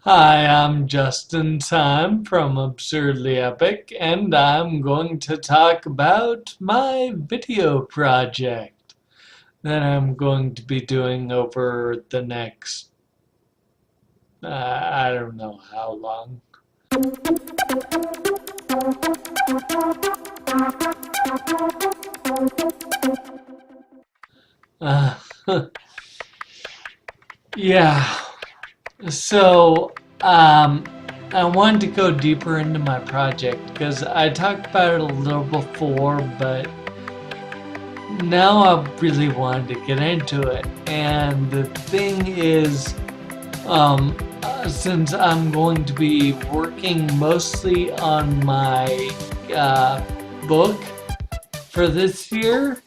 Hi, I'm Justin Time from Absurdly Epic, and I'm going to talk about my video project that I'm going to be doing over the next, I don't know how long. Uh, yeah, so um, I wanted to go deeper into my project because I talked about it a little before, but now I really wanted to get into it. And the thing is, since I'm going to be working mostly on my uh, book for this year,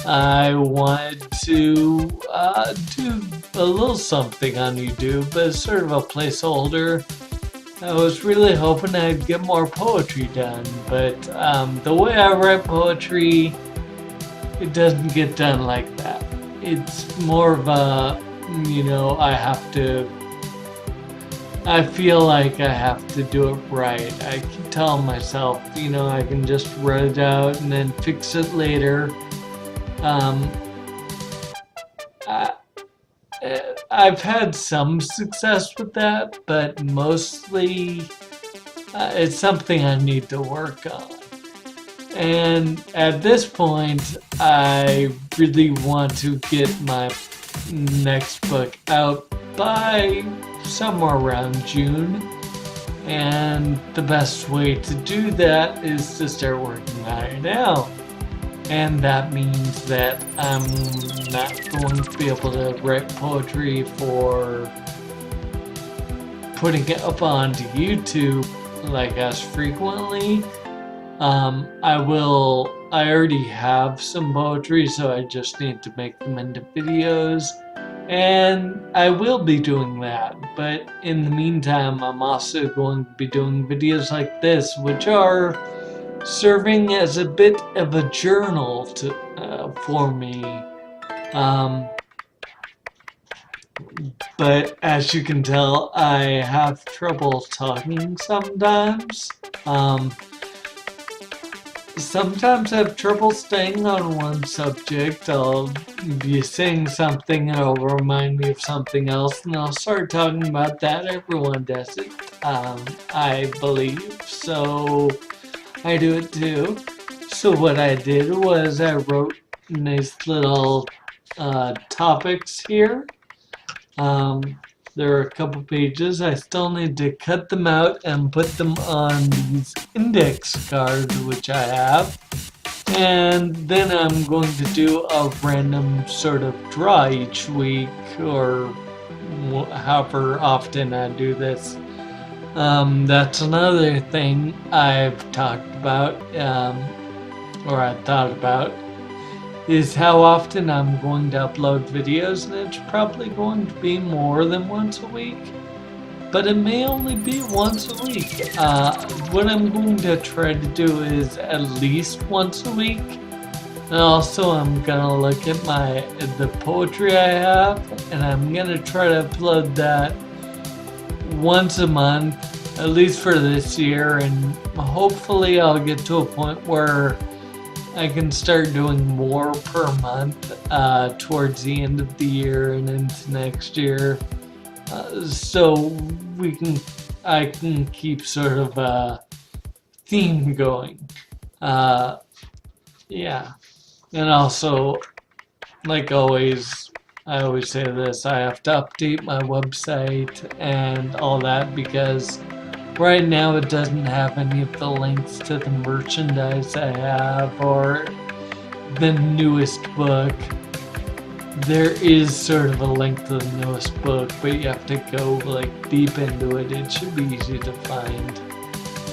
I wanted to do a little something on YouTube as sort of a placeholder. I was really hoping I'd get more poetry done, but the way I write poetry, it doesn't get done like that. It's more of a, I feel like I have to do it right. I can tell myself, I can just write it out and then fix it later. Um, I, I've had some success with that, but mostly it's something I need to work on. And at this point, I really want to get my next book out by somewhere around June. And the best way to do that is to start working on it now. And that means that I'm not going to be able to write poetry for putting it up onto YouTube like as frequently. I already have some poetry, so I just need to make them into videos. And I will be doing that, but in the meantime, I'm also going to be doing videos like this, which are serving as a bit of a journal for me. Um, but as you can tell, I have trouble talking sometimes. Sometimes I have trouble staying on one subject. I'll be saying something and it'll remind me of something else, and I'll start talking about that. Everyone does it, I believe. So I do it too. So what I did was I wrote nice little topics here. There are a couple pages. I still need to cut them out and put them on these index cards, which I have. And then I'm going to do a random sort of draw each week, or however often I do this. That's another thing I've talked about, or I thought about, is how often I'm going to upload videos, and it's probably going to be more than once a week, but it may only be once a week. What I'm going to try to do is at least once a week. And also I'm gonna look at the poetry I have, and I'm gonna try to upload that once a month, at least for this year, and hopefully I'll get to a point where I can start doing more per month towards the end of the year and into next year, so I can keep sort of a theme going. Yeah, and also, like always, I always say this: I have to update my website and all that because right now it doesn't have any of the links to the merchandise I have or the newest book. There is sort of a link to the newest book, but you have to go like deep into it. It should be easy to find.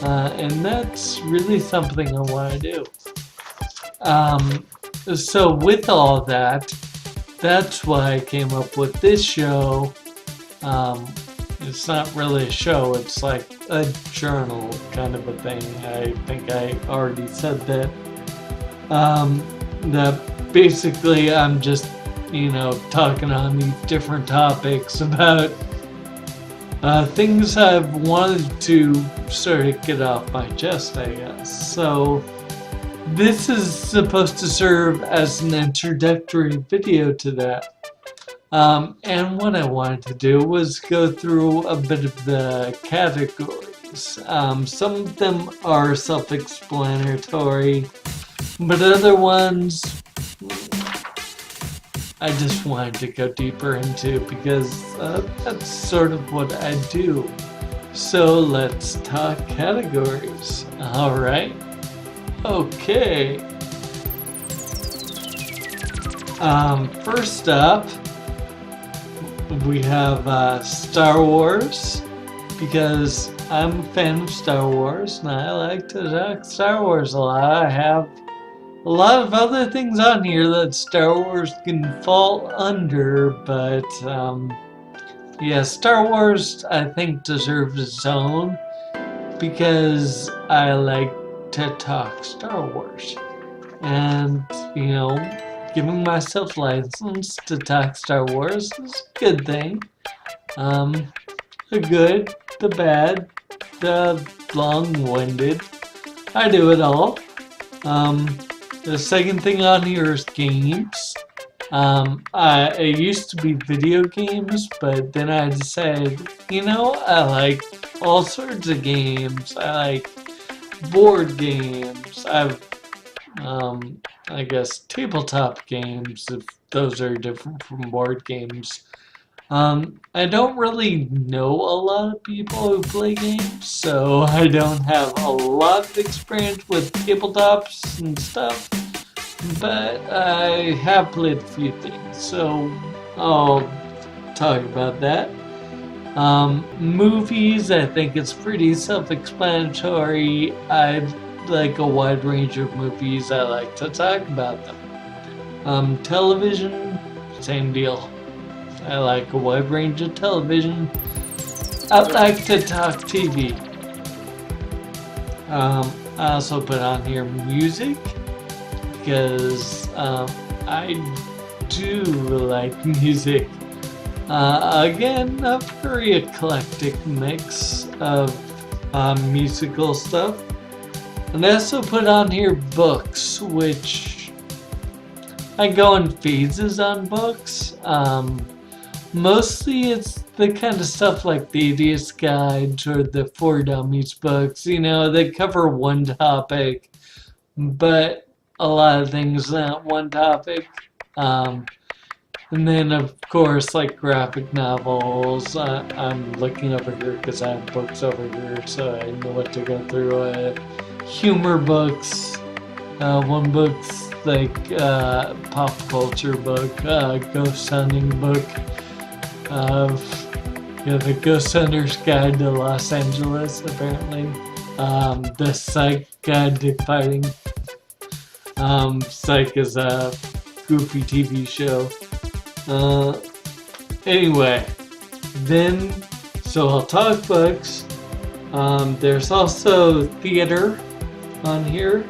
And that's really something I want to do. So with all that, that's why I came up with this show. It's not really a show, it's like a journal kind of a thing. I think I already said that. That basically I'm just, talking on these different topics about Things I've wanted to sort of get off my chest, I guess. So this is supposed to serve as an introductory video to that. And what I wanted to do was go through a bit of the categories. Some of them are self-explanatory, but other ones I just wanted to go deeper into because that's sort of what I do. So let's talk categories. Alright. Okay. First up, we have Star Wars, because I'm a fan of Star Wars and I like to talk Star Wars a lot. I have a lot of other things on here that Star Wars can fall under, but yeah, Star Wars I think deserves its own because I like to talk Star Wars. And, you know, giving myself license to talk Star Wars is a good thing. The good, the bad, the long-winded. I do it all. The second thing on here is games. It used to be video games, but then I decided, you know, I like all sorts of games. I like board games. I guess tabletop games, if those are different from board games. I don't really know a lot of people who play games, so I don't have a lot of experience with tabletops and stuff, but I have played a few things, so I'll talk about that. Movies, I think it's pretty self-explanatory. I like a wide range of movies. I like to talk about them. Television, same deal. I like a wide range of television. I like to talk TV. I also put on here music because I do like music. Again, a very eclectic mix of musical stuff. And I also put on here books, which I go in phases on books. Mostly it's the kind of stuff like the Idiot's Guide or the For Dummies books, you know, they cover one topic, but a lot of things not one topic. And then, of course, like graphic novels. I'm looking over here because I have books over here, so I know what to go through. Humor books. One book's like pop culture book, ghost hunting book. The Ghost Hunter's Guide to Los Angeles, apparently. The Psych Guide to Fighting. Psych is a goofy TV show. Anyway, then, so I'll talk books. There's also theater on here.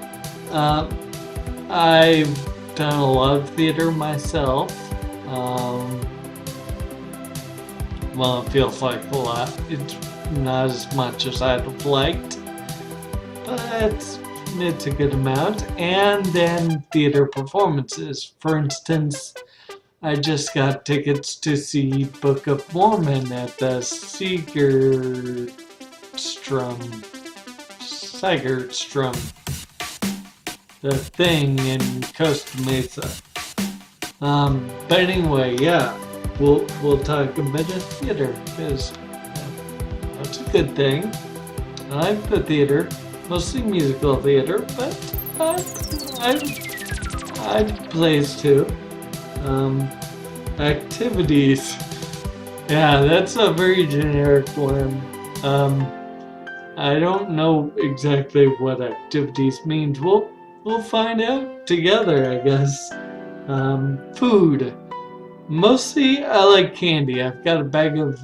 I've done a lot of theater myself. Well, it feels like a lot. It's not as much as I'd have liked, but it's a good amount. And then theater performances. For instance, I just got tickets to see Book of Mormon at the Segerstrom, the thing in Costa Mesa. But anyway, yeah, we'll talk a bit of theater because that's a good thing. I like the theater, mostly musical theater, but I plays too. Activities. Yeah, that's a very generic one. I don't know exactly what activities means. We'll find out together, I guess. Food. Mostly I like candy. I've got a bag of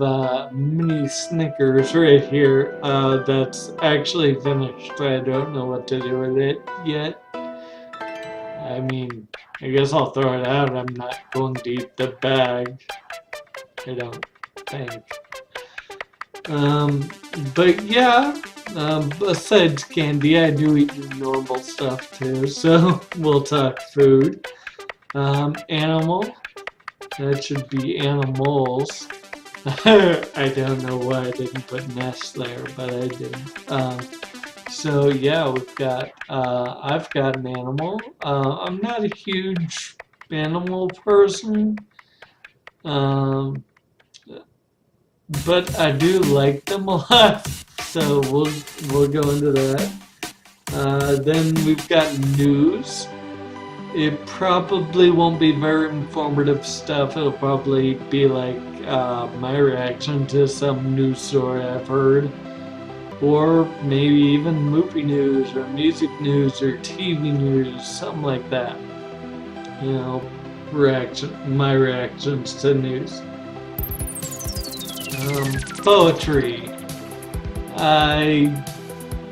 mini Snickers right here that's actually finished. I don't know what to do with it yet. I mean, I guess I'll throw it out. I'm not going to eat the bag. I don't think. Um, but yeah, besides candy, I do eat normal stuff too. So we'll talk food. Animal. That should be animals. I don't know why I didn't put nest there, but I did. So yeah, we've got. I've got an animal. I'm not a huge animal person. Um, but I do like them a lot. So we'll go into that. Then we've got news. It probably won't be very informative stuff. It'll probably be like my reaction to some news story I've heard, or maybe even movie news or music news or TV news, something like that. You know, my reactions to news. Poetry. I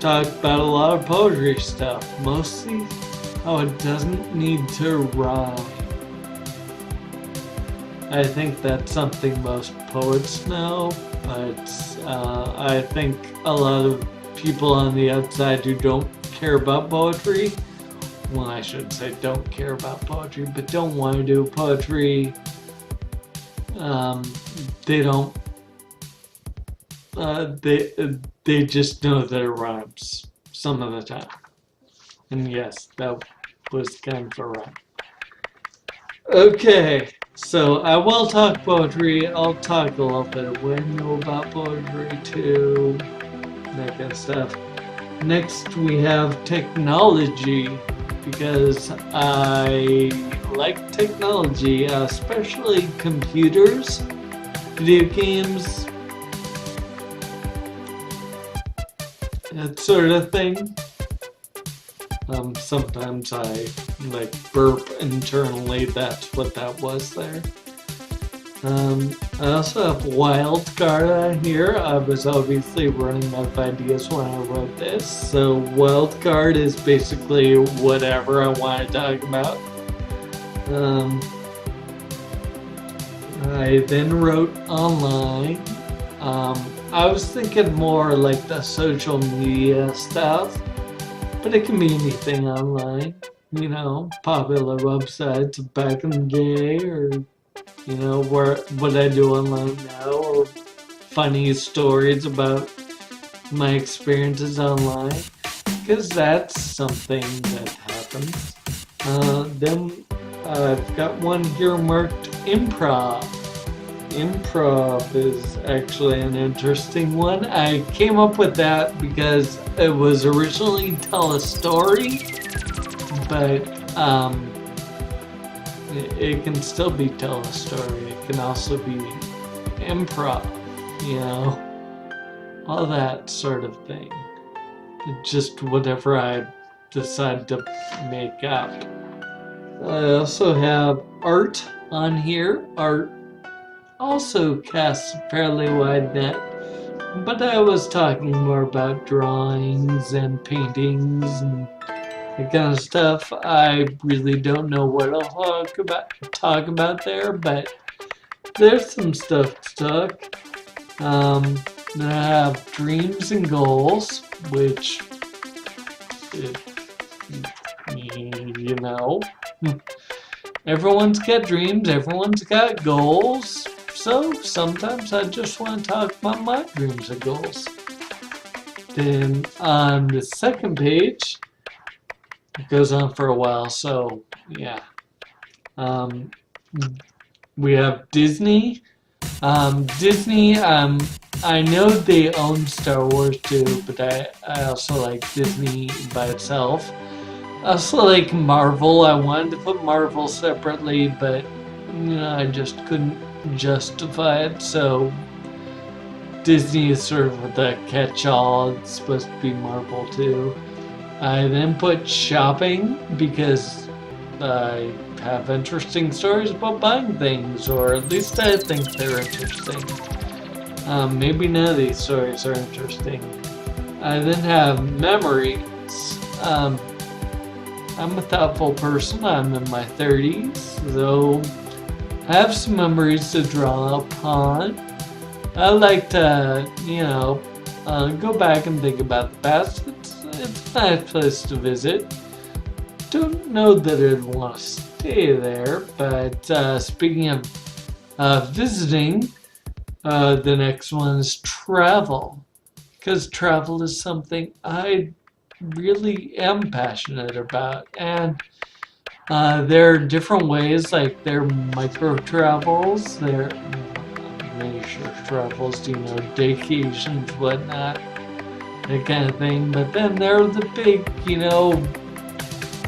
talk about a lot of poetry stuff, mostly how it doesn't need to rhyme. I think that's something most poets know, but I think a lot of people on the outside who don't care about poetry, well, I should say don't care about poetry, but don't want to do poetry, they don't, they just know that it rhymes some of the time. And yes, that was kind of a rhyme. Okay, so I will talk poetry. I'll talk a little bit of what I know about poetry too, that kind of stuff. Next, we have technology, because I like technology, especially computers, video games, that sort of thing. Sometimes I like burp internally, that's what that was there. I also have wildcard on here. I was obviously running out of ideas when I wrote this. So wildcard is basically whatever I want to talk about. I then wrote online. I was thinking more like the social media stuff, but it can be anything online. You know, popular websites back in the day, or you know, what I do online now, or funny stories about my experiences online, because that's something that happens. Then I've got one here marked improv. Improv is actually an interesting one. I came up with that because it was originally tell a story, but it can still be tell a story. It can also be improv, you know, all that sort of thing. Just whatever I decide to make up. I also have art on here. Art also casts a fairly wide net, but I was talking more about drawings and paintings and that kind of stuff. I really don't know what I'll talk about there, but there's some stuff to talk. Then I have dreams and goals, which, you know, everyone's got dreams, everyone's got goals. So sometimes I just want to talk about my dreams and goals. Then on the second page, it goes on for a while, so yeah. We have Disney. Disney, I know they own Star Wars too, but I also like Disney by itself. I also like Marvel. I wanted to put Marvel separately, but you know, I just couldn't justify it, so Disney is sort of the catch-all. It's supposed to be Marvel too. I then put shopping because I have interesting stories about buying things, or at least I think they're interesting. Maybe none of these stories are interesting. I then have memories. I'm a thoughtful person. I'm in my 30s, so I have some memories to draw upon. I like to, go back and think about the past. It's a nice place to visit. Don't know that I'd want to stay there, but speaking of visiting, the next one is travel. Because travel is something I really am passionate about. And there are different ways, like there are micro travels, there are major travels, vacations, whatnot, that kind of thing. But then there are the big,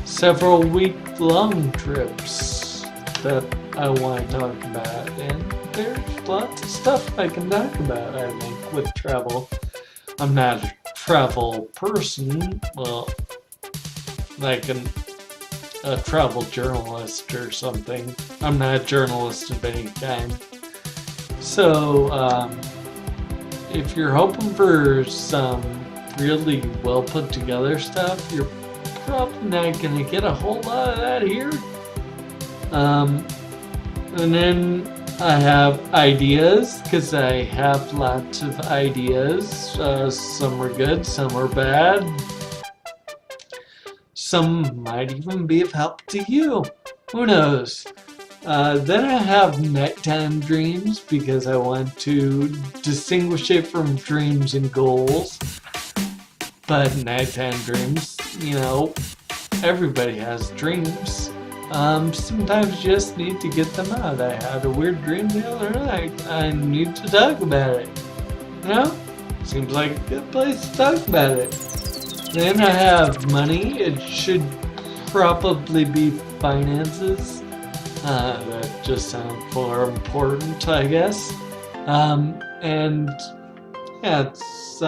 several week long trips that I want to talk about. And there's lots of stuff I can talk about, I think, with travel. I'm not a travel person, well, like a travel journalist or something. I'm not a journalist of any kind. So, if you're hoping for some really well put together stuff, you're probably not going to get a whole lot of that here. And then I have ideas, because I have lots of ideas. Some are good, some are bad. Some might even be of help to you. Who knows? Then I have nighttime dreams, because I want to distinguish it from dreams and goals. But nighttime dreams, everybody has dreams. Sometimes you just need to get them out. I had a weird dream the other night. I need to talk about it. Seems like a good place to talk about it. Then I have money. It should probably be finances. That just sounds more important, I guess. And yeah, it's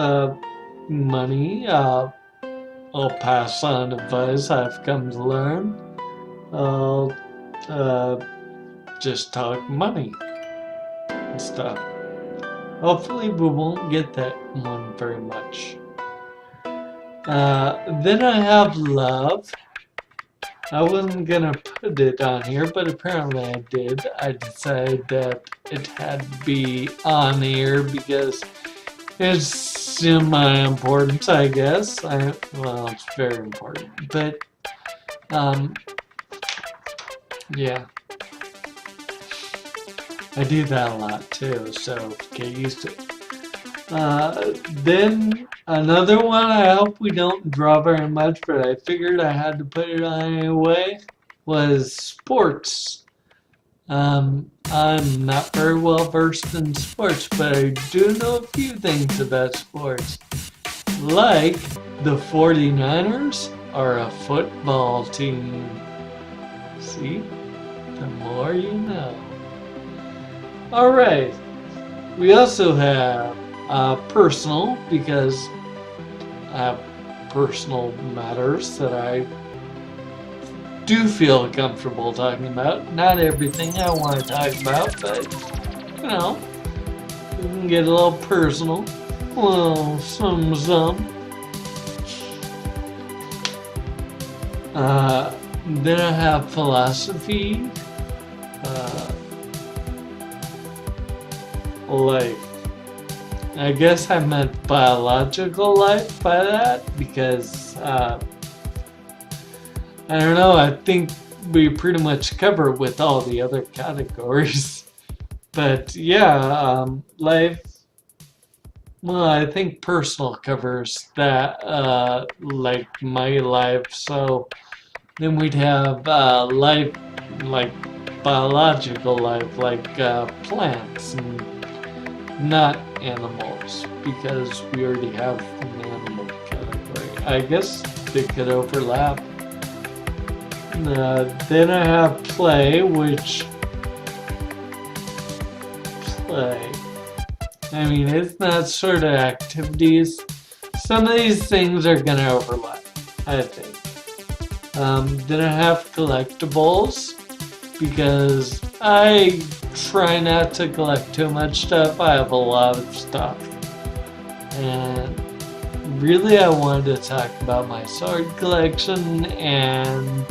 money. I'll pass on advice I've come to learn. I'll just talk money and stuff. Hopefully we won't get that one very much. Then I have love. I wasn't gonna put it on here, but apparently I did. I decided that it had to be on here because it's semi-important, I guess. Well, it's very important, but yeah. I do that a lot too, so get used to it. Then another one, I hope we don't draw very much, but I figured I had to put it on anyway, was sports. I'm not very well versed in sports, but I do know a few things about sports. Like the 49ers are a football team. See? The more you know. Alright. We also have personal, because I have personal matters that I do feel comfortable talking about. Not everything I want to talk about, but, we can get a little personal. Well, some. Then I have philosophy, life. I guess I meant biological life by that, because, I don't know, I think we pretty much cover it with all the other categories. But yeah, life, well, I think personal covers that, like my life, so then we'd have life, like biological life, like plants, and not animals, because we already have an animal category. I guess they could overlap. Then I have play, which I mean, it's not sort of activities. Some of these things are gonna overlap, I think. Then I have collectibles, because I try not to collect too much stuff. I have a lot of stuff. And really I wanted to talk about my sword collection and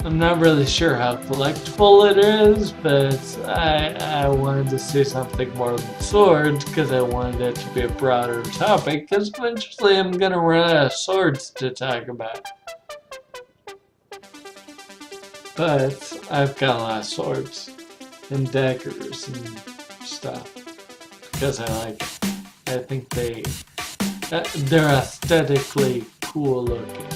I'm not really sure how collectible it is, but I wanted to say something more than swords because I wanted it to be a broader topic, because eventually I'm going to run out of swords to talk about. But I've got a lot of swords and daggers and stuff because I like it. I think they're aesthetically cool looking.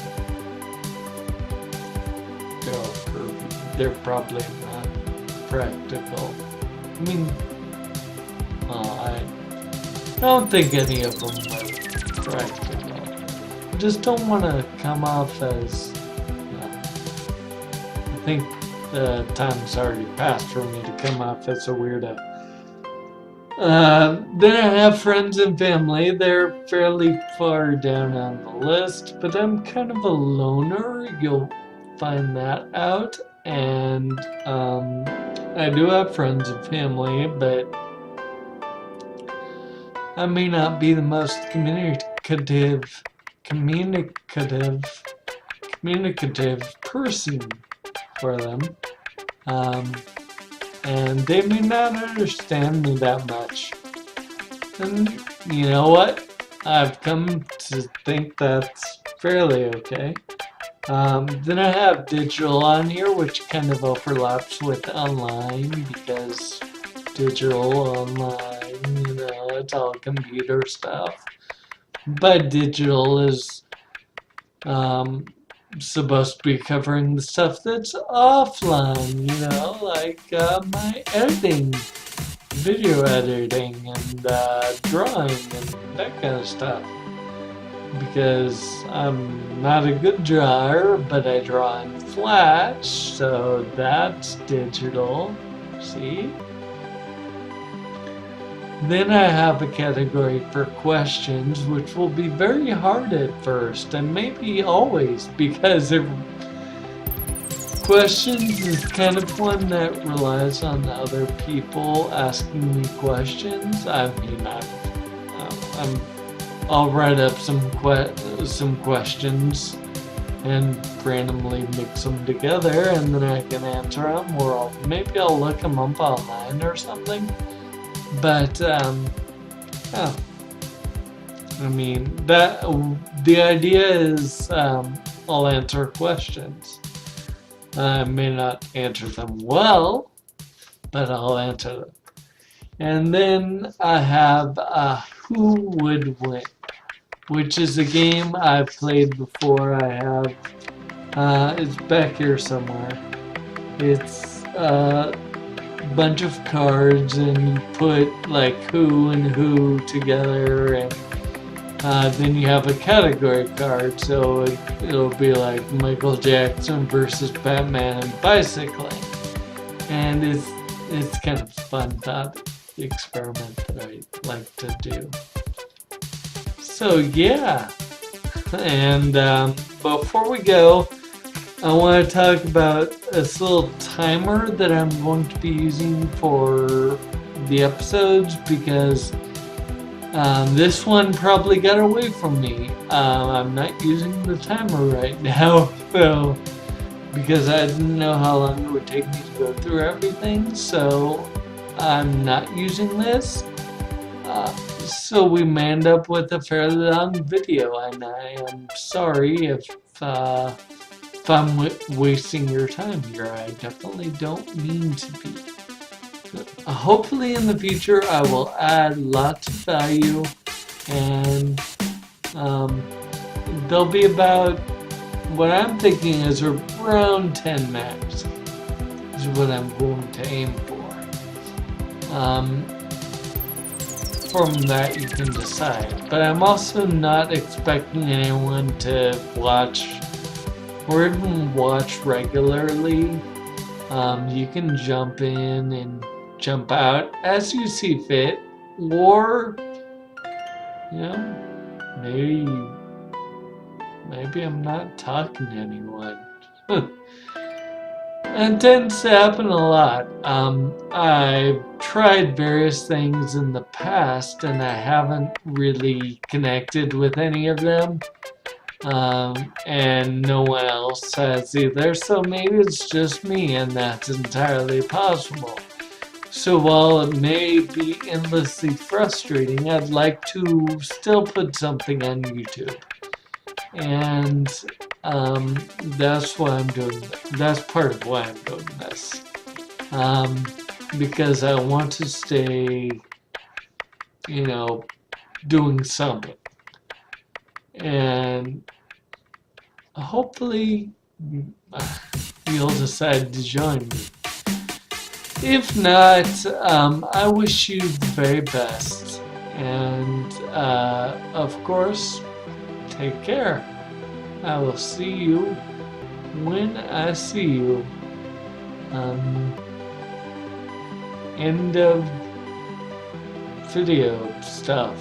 They're all curvy. They're probably not practical. I mean, I don't think any of them are practical. I just don't want to come off as. I think the time's already passed for me to come off as a weirdo. Then I have friends and family. They're fairly far down on the list, but I'm kind of a loner. You'll find that out. And I do have friends and family, but I may not be the most communicative person for them. And they may not understand me that much. And you know what? I've come to think that's fairly okay. Then I have digital on here, which kind of overlaps with online, because digital, online, it's all computer stuff. But digital is supposed to be covering the stuff that's offline, like my editing, video editing, and drawing, and that kind of stuff. Because I'm not a good drawer, but I draw in Flash, so that's digital, see? Then I have a category for questions, which will be very hard at first, and maybe always, because questions is kind of one that relies on other people asking me questions. I mean, I'll write up some questions and randomly mix them together, and then I can answer them, or maybe I'll look them up online or something. But I mean, the idea is I'll answer questions. I may not answer them well, but I'll answer them. And then I have Who Would Win, which is a game I've played before. I have, it's back here somewhere. It's bunch of cards, and you put like who and who together, and then you have a category card, so it'll be like Michael Jackson versus Batman and bicycling, and it's kind of fun thought experiment that I like to do. So yeah, and before we go, I want to talk about this little timer that I'm going to be using for the episodes, because this one probably got away from me. I'm not using the timer right now, so because I didn't know how long it would take me to go through everything, so I'm not using this. So we may end up with a fairly long video, and I am sorry if I'm wasting your time here. I definitely don't mean to be. Hopefully in the future I will add lots of value, and they'll be about, what I'm thinking is around 10 max is what I'm going to aim for. From that you can decide, but I'm also not expecting anyone to watch or even watch regularly. You can jump in and jump out as you see fit, or maybe I'm not talking to anyone. It tends to happen a lot. I've tried various things in the past, and I haven't really connected with any of them. and no one else has either, so maybe it's just me, and that's entirely possible. So while it may be endlessly frustrating, I'd like to still put something on YouTube. And that's why I'm doing that's part of why I'm doing this. Because I want to stay, doing something. And hopefully you'll decide to join me. If not, I wish you the very best. And of course, take care. I will see you when I see you. End of video stuff.